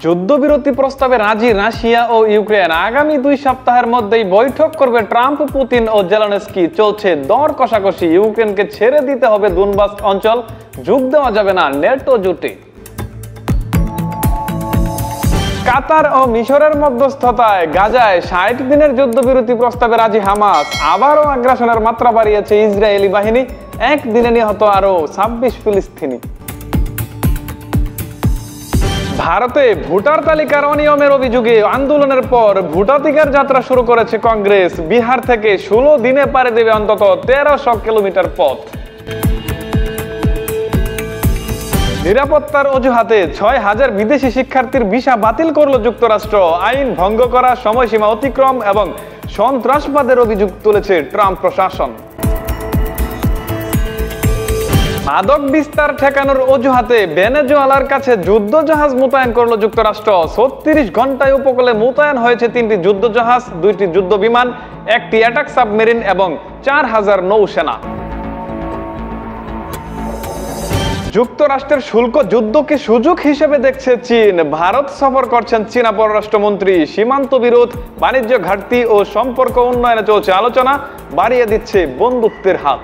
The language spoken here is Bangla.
যুদ্ধবিরতি প্রস্তাবে রাজি রাশিয়া ও ইউক্রেন। আগামী 2 সপ্তাহের মধ্যেই বৈঠক করবে ট্রাম্প, পুতিন ও জেলেনস্কি। চলছে দর কষাকষি। ইউক্রেনকে ছেড়ে দিতে হবে দুনবাস অঞ্চল, যোগ দেওয়া যাবে না নেটো জোটে। কাতার ও মিশরের মধ্যস্থতায় গাজায় 60 দিনের যুদ্ধবিরতি প্রস্তাবে রাজি হামাস। আবারও আগ্রাসনের মাত্রা বাড়িয়েছে ইসরায়েলি বাহিনী। একদিনে নিহত আরো 26 ফিলিস্তিনি। ভারতে ভোটার তালিকার অনিয়মের অভিযোগে আন্দোলনের পর ভোটাধিকার যাত্রা শুরু করেছে কংগ্রেস। বিহার থেকে 16 দিনে পাড়ি দেবে অন্তত 1300 কিলোমিটার পথ। নিরাপত্তার অজুহাতে 6000 বিদেশি শিক্ষার্থীর ভিসা বাতিল করল যুক্তরাষ্ট্র। আইন ভঙ্গ করা, সময়সীমা অতিক্রম এবং সন্ত্রাসবাদের অভিযোগ তুলেছে ট্রাম্প প্রশাসন। মাদক বিস্তার ঠেকানোর অজুহাতে ভেনেজুয়েলার কাছে যুদ্ধজাহাজ মোতায়েন করল যুক্তরাষ্ট্র। 36 ঘন্টায় উপকূলে মোতায়েন হয়েছে 3টি যুদ্ধজাহাজ, 2টি যুদ্ধ বিমান, 1টি অ্যাটাক সাবমেরিন এবং 4000 নৌসেনা। যুক্তরাষ্ট্রের শুল্ক যুদ্ধকে সুযোগ হিসেবে দেখছে চীন। ভারত সফর করছেন চীনা পররাষ্ট্রমন্ত্রী। সীমান্ত বিরোধ, বাণিজ্য ঘাটতি ও সম্পর্ক উন্নয়নে চলছে আলোচনা। বাড়িয়ে দিচ্ছে বন্ধুত্বের হাত।